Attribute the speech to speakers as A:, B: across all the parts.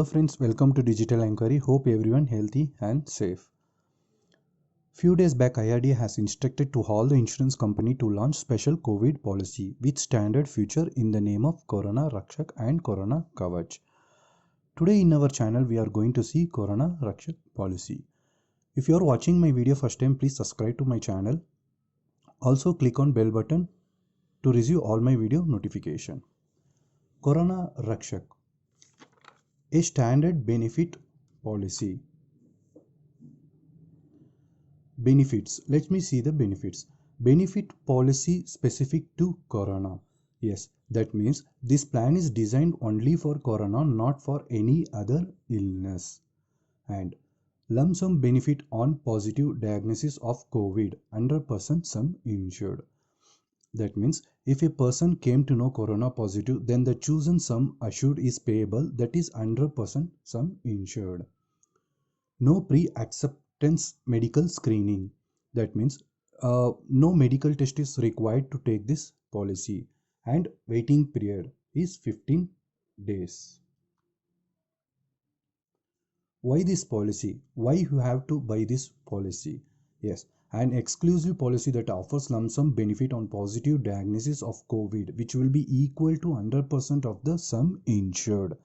A: Hello friends, welcome to Digital Inquiry. Hope everyone healthy and safe. Few days back, IRDA has instructed to all the insurance company to launch special COVID policy with standard feature in the name of Corona Rakshak and Corona Kavach. Today in our channel, we are going to see Corona Rakshak policy. If you are watching my video first time, please subscribe to my channel. Also click on bell button to receive all my video notification. Corona Rakshak, a standard benefit policy. Benefits. Let me see the benefits. Benefit policy specific to Corona. Yes, that means this plan is designed only for Corona, not for any other illness. And lump sum benefit on positive diagnosis of COVID, 100% sum insured. That means if a person came to know Corona positive, then the chosen sum assured is payable, that is 100% sum insured. No pre-acceptance medical screening. That means no medical test is required to take this policy, and waiting period is 15 days. Why this policy? Why you have to buy this policy? Yes, an exclusive policy that offers lump sum benefit on positive diagnosis of COVID, which will be equal to 100% of the sum insured.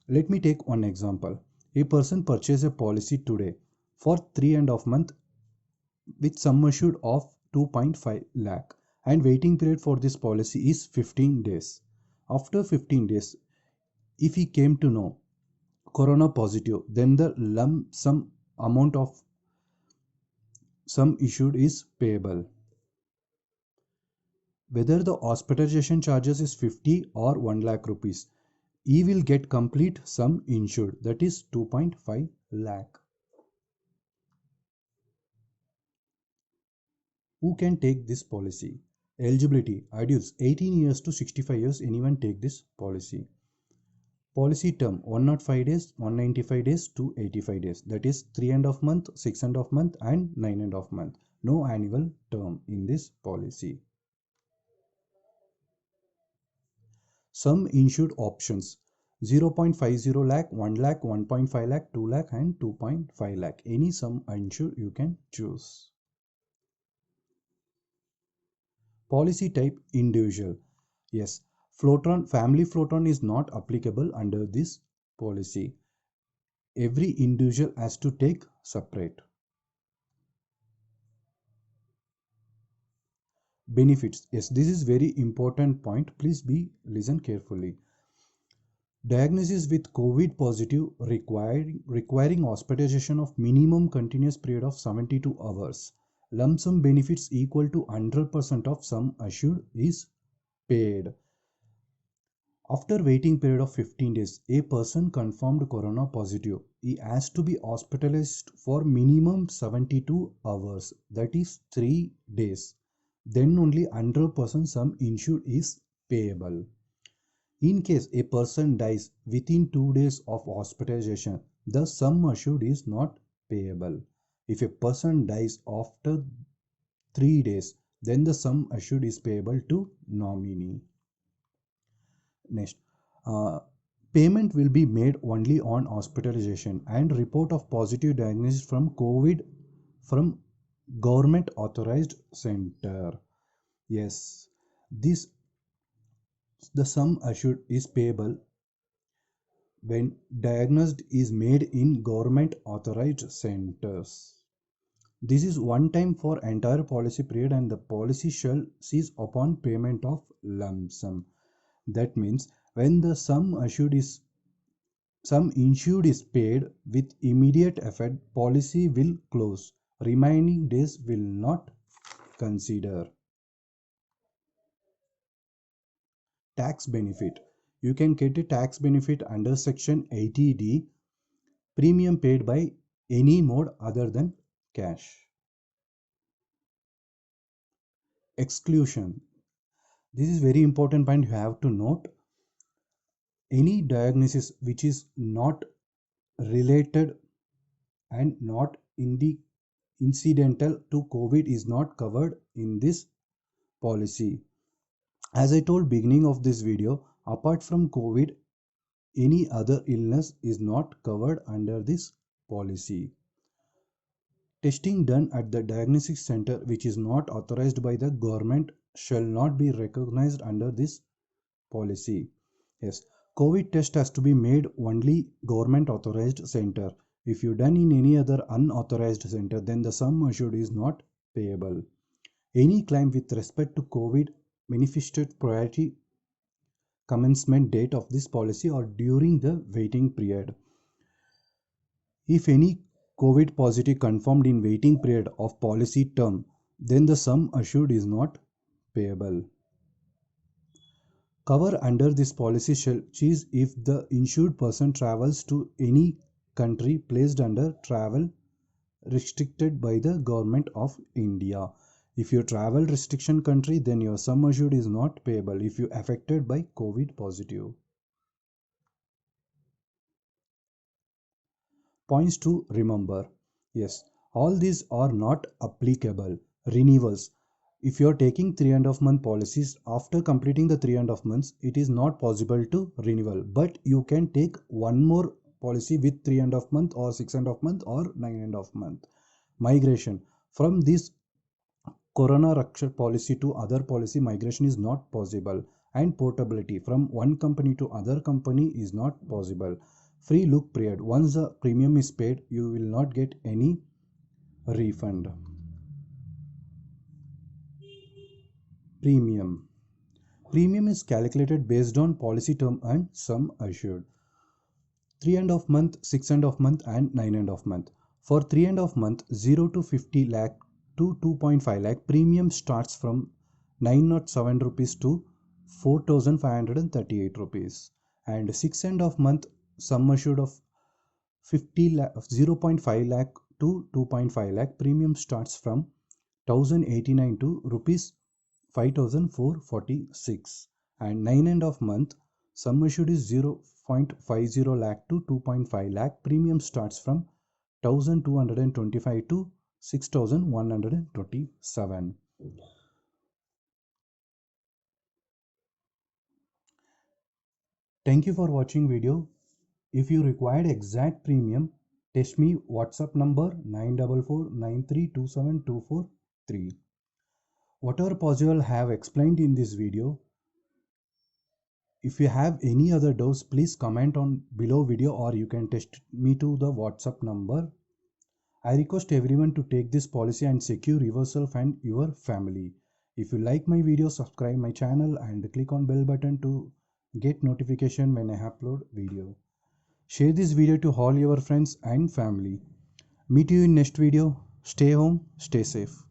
A: Let me take one example. A person purchases a policy today for 3.5 months with sum assured of 2.5 lakh, and waiting period for this policy is 15 days. After 15 days, if he came to know Corona positive, then the lump sum amount of sum issued is payable. Whether the hospitalization charges is 50 or 1 lakh rupees, he will get complete sum insured, that is 2.5 lakh. Who can take this policy? Eligibility: adults 18 years to 65 years, anyone take this policy. Policy term: 105 days, 195 days to 85 days, that is 3.5 month, 6.5 month and 9.5 month. No annual term in this policy. Sum insured options: 0.50 lakh, 1 lakh, 1.5 lakh, 2 lakh and 2.5 lakh. Any sum insured you can choose. Policy type: individual. Yes, float-on, family float-on is not applicable under this policy. Every individual has to take separate. Benefits. Yes, this is very important point. Please listen carefully. Diagnosis with COVID positive requiring hospitalization of minimum continuous period of 72 hours. Lump sum benefits equal to 100% of sum assured is paid. After waiting period of 15 days, a person confirmed Corona positive, he has to be hospitalized for minimum 72 hours, that is 3 days. Then only 100% sum insured is payable. In case a person dies within 2 days of hospitalization, the sum assured is not payable. If a person dies after 3 days, then the sum assured is payable to nominee. Next, payment will be made only on hospitalization and report of positive diagnosis from COVID from government authorized center. Yes, the sum assured is payable when diagnosed is made in government authorized centers. This is one time for entire policy period, and the policy shall cease upon payment of lump sum. That means when the sum insured is paid with immediate effect, policy will close. Remaining days will not consider. Tax benefit. You can get a tax benefit under section 80D. Premium paid by any mode other than cash. Exclusion. This is very important point you have to note. Any diagnosis which is not related and not incidental to COVID is not covered in this policy. As I told beginning of this video, apart from COVID, any other illness is not covered under this policy. Testing done at the diagnostic center which is not authorized by the government shall not be recognized under this policy. Yes, COVID test has to be made only government authorized center. If you done in any other unauthorized center, then the sum assured is not payable. Any claim with respect to COVID manifested priority commencement date of this policy or during the waiting period. If any COVID positive confirmed in waiting period of policy term, then the sum assured is not payable. Cover under this policy shall cease if the insured person travels to any country placed under travel restricted by the government of India. If you travel restriction country, then your sum assured is not payable if you affected by COVID positive. Points to remember. Yes, all these are not applicable. Renewals. If you are taking 3.5 month policies, after completing the 3.5 months, it is not possible to renewal. But you can take one more policy with 3.5 month or 6.5 month or 9.5 month. Migration. From this Corona Raksha policy to other policy, migration is not possible, and portability from one company to other company is not possible. Free look period. Once the premium is paid, you will not get any refund. Premium. Premium is calculated based on policy term and sum assured. 3.5 month, 6.5 month, and 9.5 month. For 3.5 month, 0 to 50 lakh to 2.5 lakh, premium starts from 907 rupees to 4,538 rupees. And 6.5 month, sum assured of 50 lakh, 0.5 lakh to 2.5 lakh, premium starts from 1,089 to rupees 5,446. And 9.5 month, sum assured is 0.50 lakh to 2.5 lakh, premium starts from 1,225 to 6,127. Thank you for watching video. If you required exact premium, text me WhatsApp number 944932724 Whatever possible I have explained in this video. If you have any other doubts, please comment on below video or you can text me to the WhatsApp number. I request everyone to take this policy and secure yourself and your family. If you like my video, subscribe my channel and click on bell button to get notification when I upload video. Share this video to all your friends and family. Meet you in next video. Stay home, stay safe.